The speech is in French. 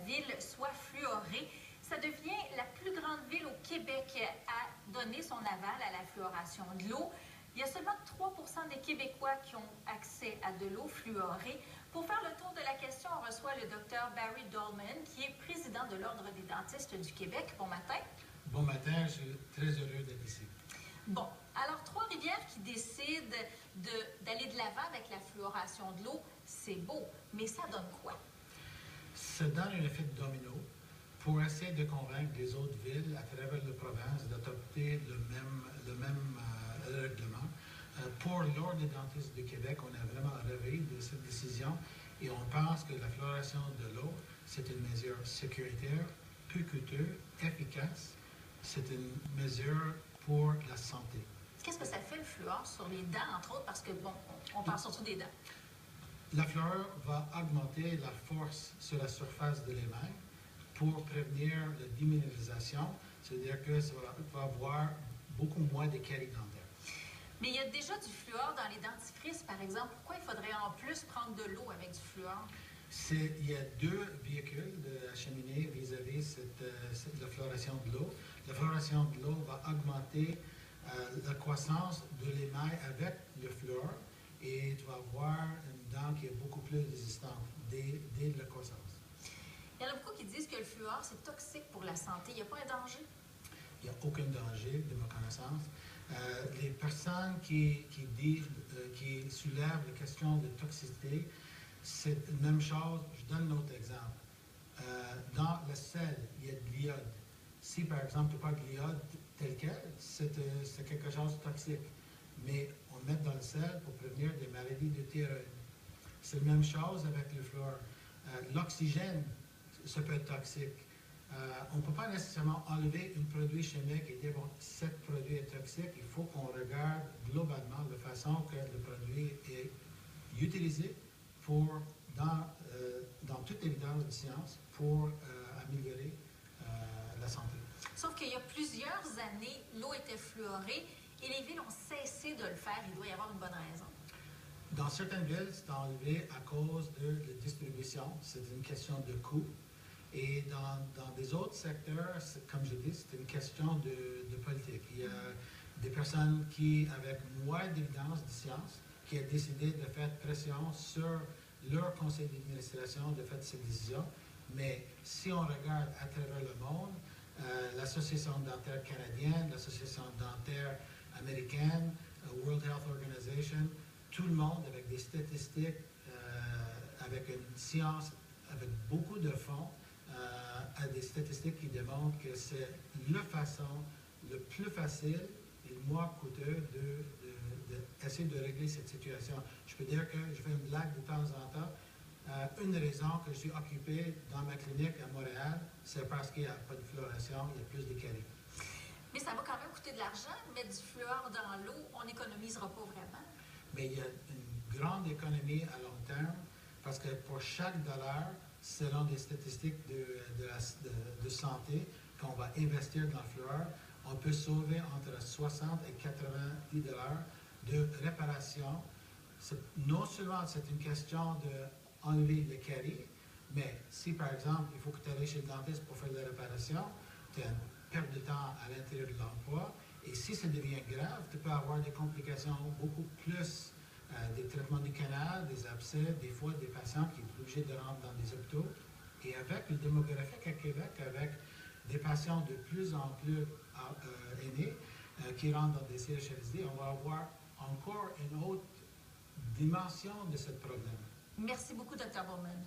ville soit fluorée. Ça devient la plus grande ville au Québec à donner son aval à la fluoration de l'eau. Il y a seulement 3 % des Québécois qui ont accès à de l'eau fluorée. Pour faire le tour de la question, on reçoit le Dr Barry Dolman, qui est président de l'Ordre des dentistes du Québec. Bon matin. Bon matin, je suis très heureux d'être ici. Bon, alors Trois-Rivières qui décide d'aller de l'avant avec la fluoration de l'eau, c'est beau, mais ça donne quoi? Ça donne un effet de domino pour essayer de convaincre les autres villes à travers la province d'adopter le même règlement. Pour l'Ordre des dentistes du Québec, on a vraiment rêvé de cette décision et on pense que la fluoration de l'eau, c'est une mesure sécuritaire, peu coûteuse, efficace. C'est une mesure pour la santé. Qu'est-ce que ça fait le fluor sur les dents, entre autres, parce que, bon, on parle surtout des dents. La fluor va augmenter la force sur la surface de l'émail pour prévenir la déminéralisation, c'est-à-dire que ça va avoir beaucoup moins de caries dentaires. Mais il y a déjà du fluor dans les dentifrices, par exemple. Pourquoi il faudrait en plus prendre de l'eau avec du fluor? Il y a deux véhicules de cheminée vis-à-vis la fluoration de l'eau. La fluoration de l'eau va augmenter la croissance de l'émail avec le fluor et tu vas avoir une dent qui est beaucoup plus résistante dès la croissance. Il y en a beaucoup qui disent que le fluor, c'est toxique pour la santé. Il n'y a pas un danger? Il n'y a aucun danger, de ma connaissance. Les personnes qui soulèvent la question de toxicité, c'est la même chose. Je donne un autre exemple. Dans le sel, il y a de l'iode. Si, par exemple, tu n'as pas de l'iode tel quel, c'est quelque chose de toxique. Mais on met dans le sel pour prévenir des maladies de thyroïde. C'est la même chose avec le fluor. L'oxygène, ça peut être toxique. On ne peut pas nécessairement enlever un produit chimique et dire, bon, ce produit est toxique. Il faut qu'on regarde globalement la façon que le produit est utilisé dans toute évidence de science pour améliorer la santé. Sauf qu'il y a plusieurs années, l'eau était fluorée et les villes ont cessé de le faire. Il doit y avoir une bonne raison. Dans certaines villes, c'est enlevé à cause de la distribution. C'est une question de coût. Et dans des autres secteurs, comme je dis, c'est une question de politique. Il y a des personnes qui, avec moins d'évidence de science, qui ont décidé de faire pression sur leur conseil d'administration de faire cette décision. Mais si on regarde à travers le monde, l'Association dentaire canadienne, l'Association dentaire américaine, World Health Organization, tout le monde avec des statistiques, avec une science, avec beaucoup de fonds, a des statistiques qui démontrent que c'est la façon le plus facile et le moins coûteux d'essayer de régler cette situation. Je peux dire que je fais une blague de temps en temps. Une raison que je suis occupé dans ma clinique à Montréal, c'est parce qu'il n'y a pas de fluoration, il y a plus de caries. Mais ça va quand même coûter de l'argent. Mettre du fluor dans l'eau, on n'économisera pas vraiment. Mais il y a une grande économie à long terme parce que pour chaque dollar, selon des statistiques de santé qu'on va investir dans le fluor, on peut sauver entre 60 et 90 dollars de réparation. Non seulement c'est une question d'enlever les caries, mais si par exemple il faut que tu ailles chez le dentiste pour faire la réparation, tu as une perte de temps à l'intérieur de l'emploi. Et si ça devient grave, tu peux avoir des complications beaucoup plus, des traitements du canal, des abcès, des fois des patients qui sont obligés de rentrer dans des hôpitaux. Et avec le démographique à Québec, avec des patients de plus en plus aînés qui rentrent dans des CHSLD, on va avoir encore une autre dimension de ce problème. Merci beaucoup, Dr. Bowman.